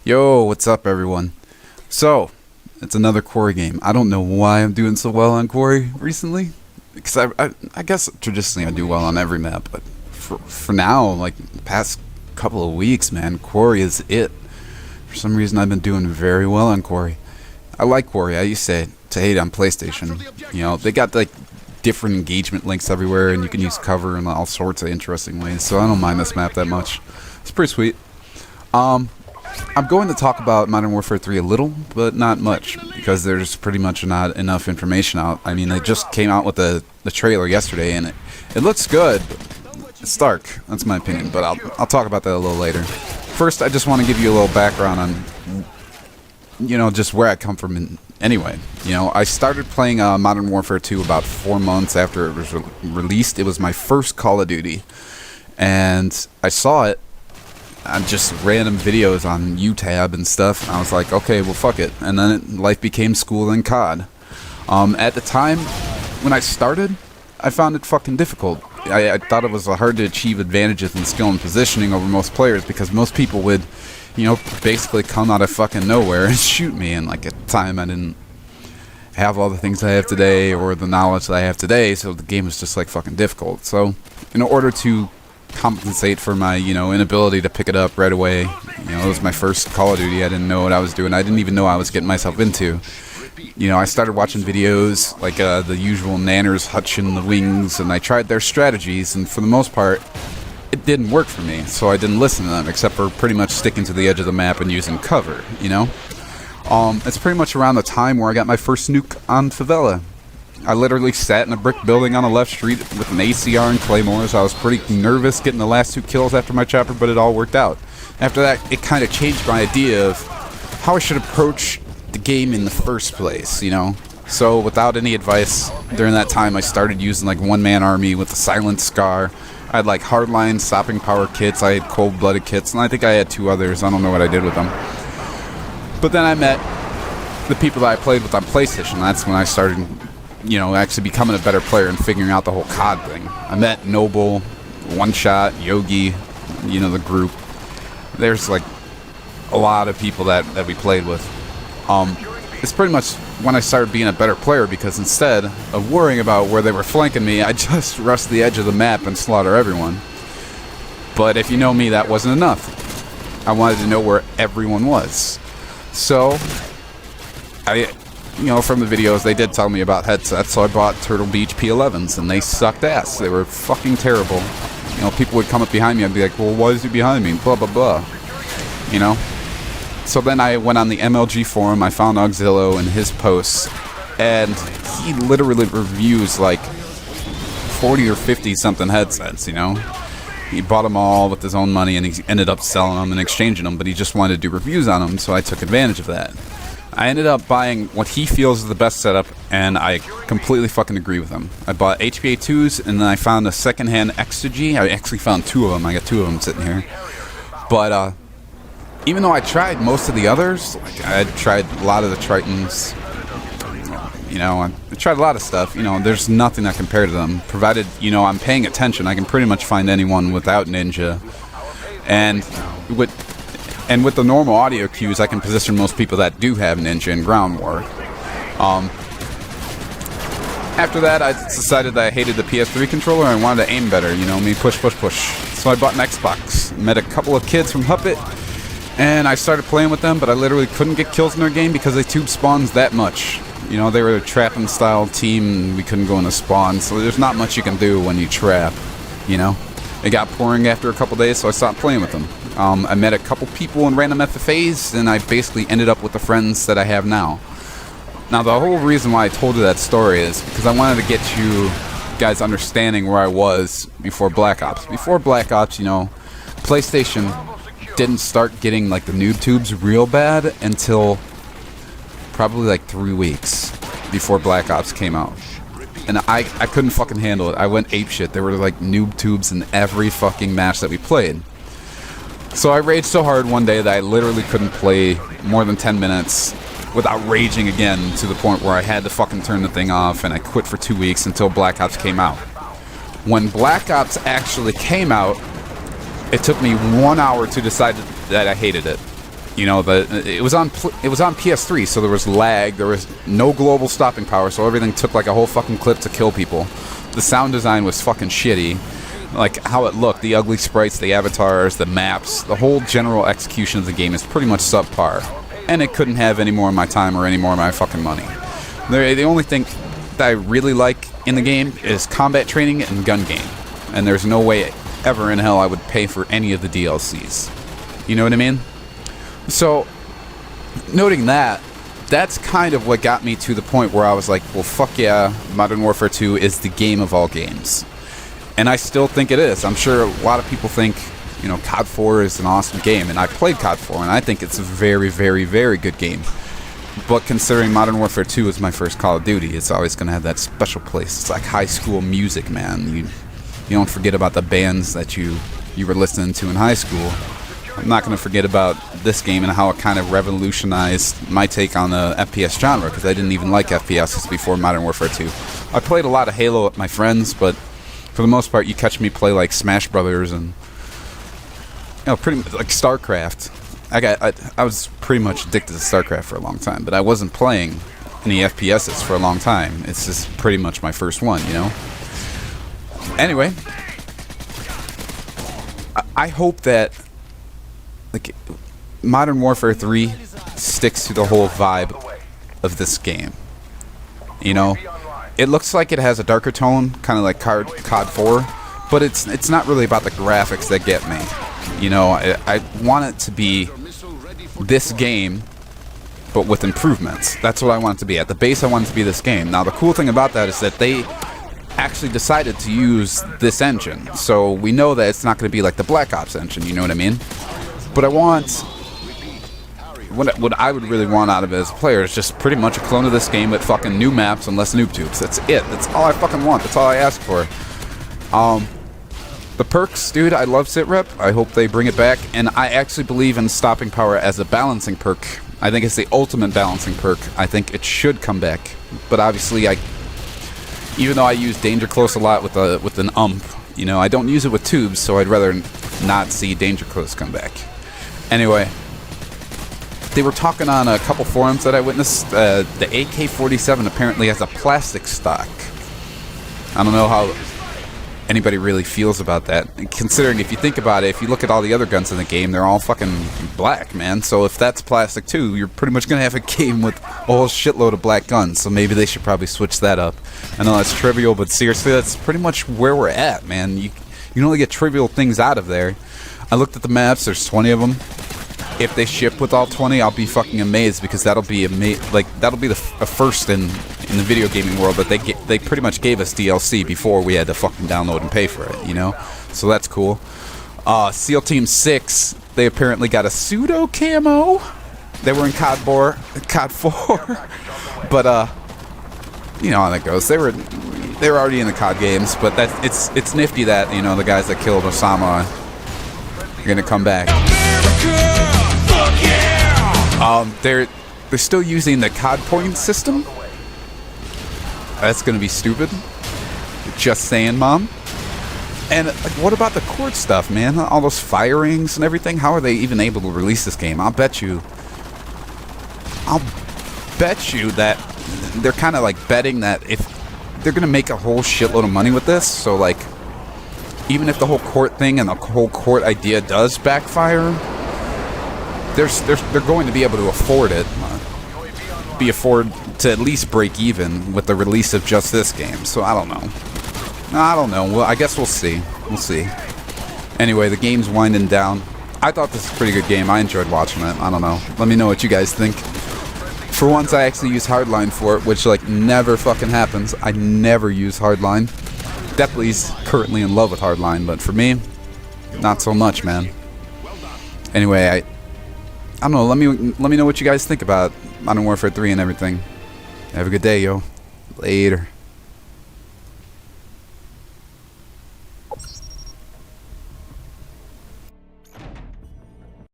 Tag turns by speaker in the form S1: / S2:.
S1: Yo, what's up everyone? So, it's another Quarry game. I don't know why I'm doing so well on Quarry recently. Because I guess traditionally I do well on every map, but for now, like the past couple of weeks, man, Quarry is it. For some reason I've been doing very well on Quarry. I like Quarry. I used to hate on PlayStation. You know, they got like different engagement links everywhere and you can use cover in all sorts of interesting ways, so I don't mind this map that much. It's pretty sweet. I'm going to talk about Modern Warfare 3 a little, but not much, because there's pretty much not enough information out. I mean, they just came out with the trailer yesterday, and it looks good. It's dark, that's my opinion, but I'll talk about that a little later. First, I just want to give you a little background on, you know, just where I come from anyway. You know, I started playing Modern Warfare 2 about 4 months after it was released. It was my first Call of Duty, and I saw it on just random videos on UTab and stuff, and I was like, okay, well, fuck it. And then life became school and COD. At the time, when I started, I found it fucking difficult. I thought it was hard to achieve advantages in skill and positioning over most players, because most people would, you know, basically come out of fucking nowhere and shoot me, and like at the time I didn't have all the things I have today or the knowledge that I have today, so the game was just like fucking difficult. So in order to compensate for my, you know, inability to pick it up right away, you know, it was my first Call of Duty, I didn't know what I was doing, I didn't even know I was getting myself into. You know, I started watching videos like the usual Nanners, Hutch and the Wings, and I tried their strategies, and for the most part it didn't work for me, so I didn't listen to them, except for pretty much sticking to the edge of the map and using cover, you know. It's pretty much around the time where I got my first nuke on Favela. I literally sat in a brick building on the left street with an ACR and claymores. I was pretty nervous getting the last 2 kills after my chopper, but it all worked out. After that, it kind of changed my idea of how I should approach the game in the first place, you know? So without any advice, during that time I started using like one-man army with a silent scar. I had like hardline stopping power kits, I had cold-blooded kits, and I think I had 2 others. I don't know what I did with them. But then I met the people that I played with on PlayStation. That's when I started, you know, actually becoming a better player and figuring out the whole COD thing. I met Noble, One Shot, Yogi, you know, the group. There's like a lot of people that we played with. It's pretty much when I started being a better player, because instead of worrying about where they were flanking me, I just rushed the edge of the map and slaughter everyone. But if you know me, that wasn't enough. I wanted to know where everyone was. So you know, from the videos, they did tell me about headsets, so I bought Turtle Beach P11s, and they sucked ass. They were fucking terrible. You know, people would come up behind me and be like, well, why is he behind me? Blah, blah, blah. You know? So then I went on the MLG forum, I found Auxillo and his posts, and he literally reviews like 40 or 50 something headsets, you know? He bought them all with his own money, and he ended up selling them and exchanging them, but he just wanted to do reviews on them, so I took advantage of that. I ended up buying what he feels is the best setup, and I completely fucking agree with him. I bought HPA2s, and then I found a secondhand Exergy. I actually found 2 of them. I got 2 of them sitting here. But even though I tried most of the others, like I tried a lot of the Tritons, you know, I tried a lot of stuff. You know, there's nothing that compared to them. Provided, you know, I'm paying attention, I can pretty much find anyone without Ninja. And with the normal audio cues, I can position most people that do have Ninja and Ground War. After that, I decided that I hated the PS3 controller and I wanted to aim better, you know, me push, push, push. So I bought an Xbox, met a couple of kids from Huppet, and I started playing with them, but I literally couldn't get kills in their game because they tube spawns that much. You know, they were a trapping style team, and we couldn't go in a spawn, so there's not much you can do when you trap, you know. It got pouring after a couple days, so I stopped playing with them. I met a couple people in random FFAs, and I basically ended up with the friends that I have now. Now, the whole reason why I told you that story is because I wanted to get you guys understanding where I was before Black Ops. Before Black Ops, you know, PlayStation didn't start getting like the noob tubes real bad until probably like 3 weeks before Black Ops came out. And I couldn't fucking handle it. I went apeshit. There were like noob tubes in every fucking match that we played. So I raged so hard one day that I literally couldn't play more than 10 minutes without raging again, to the point where I had to fucking turn the thing off, and I quit for 2 weeks until Black Ops came out. When Black Ops actually came out, it took me 1 hour to decide that I hated it. You know, it was on PS3, so there was lag, there was no global stopping power, so everything took like a whole fucking clip to kill people. The sound design was fucking shitty. Like how it looked, the ugly sprites, the avatars, the maps, the whole general execution of the game is pretty much subpar. And it couldn't have any more of my time or any more of my fucking money. The only thing that I really like in the game is combat training and gun game. And there's no way ever in hell I would pay for any of the DLCs. You know what I mean? So, noting that, that's kind of what got me to the point where I was like, well, fuck yeah, Modern Warfare 2 is the game of all games. And I still think it is. I'm sure a lot of people think, you know, COD 4 is an awesome game, and I played COD 4, and I think it's a very, very, very good game. But considering Modern Warfare 2 is my first Call of Duty, it's always going to have that special place. It's like high school music, man. You don't forget about the bands that you were listening to in high school. I'm not going to forget about this game and how it kind of revolutionized my take on the FPS genre, because I didn't even like FPSs before Modern Warfare 2. I played a lot of Halo with my friends, but for the most part, you catch me play like Smash Brothers and, you know, pretty much like StarCraft. I was pretty much addicted to StarCraft for a long time, but I wasn't playing any FPSs for a long time. It's just pretty much my first one, you know? Anyway, I hope that like Modern Warfare 3 sticks to the whole vibe of this game. You know, it looks like it has a darker tone, kind of like COD 4, but it's not really about the graphics that get me. You know, I want it to be this game, but with improvements. That's what I want it to be. At the base, I want it to be this game. Now, the cool thing about that is that they actually decided to use this engine, so we know that it's not going to be like the Black Ops engine, you know what I mean? But I want... What I would really want out of it as a player is just pretty much a clone of this game with fucking new maps and less noob tubes. That's it. That's all I fucking want. That's all I ask for. The perks, dude, I love sitrep. I hope they bring it back. And I actually believe in stopping power as a balancing perk. I think it's the ultimate balancing perk. I think it should come back. But obviously, even though I use Danger Close a lot with an ump, you know, I don't use it with tubes, so I'd rather not see Danger Close come back. Anyway, they were talking on a couple forums that I witnessed. The AK-47 apparently has a plastic stock. I don't know how anybody really feels about that. Considering, if you think about it, if you look at all the other guns in the game, they're all fucking black, man. So if that's plastic too, you're pretty much going to have a game with a whole shitload of black guns. So maybe they should probably switch that up. I know that's trivial, but seriously, that's pretty much where we're at, man. You can only get trivial things out of there. I looked at the maps, there's 20 of them. If they ship with all 20, I'll be fucking amazed, because that'll be the first in the video gaming world that they pretty much gave us DLC before we had to fucking download and pay for it, you know? So that's cool. SEAL Team 6, they apparently got a pseudo camo. They were in COD 4, but you know how that goes. They were already in the COD games, but it's nifty that, you know, the guys that killed Osama are gonna come back. They're still using the COD point system. That's gonna be stupid. Just saying, Mom. And like, what about the court stuff, man? All those firings and everything. How are they even able to release this game? I'll bet you that they're kind of like betting that if they're gonna make a whole shitload of money with this, so like, even if the whole court thing and the whole court idea does backfire, they're going to be able to afford it. Afford to at least break even with the release of just this game. So I don't know. Well, I guess we'll see. We'll see. Anyway, the game's winding down. I thought this was a pretty good game. I enjoyed watching it. I don't know. Let me know what you guys think. For once, I actually use Hardline for it, which like never fucking happens. I never use Hardline. Definitely's currently in love with Hardline, but for me, not so much, man. Anyway, I don't know. Let me know what you guys think about Modern Warfare 3 and everything. Have a good day, yo. Later.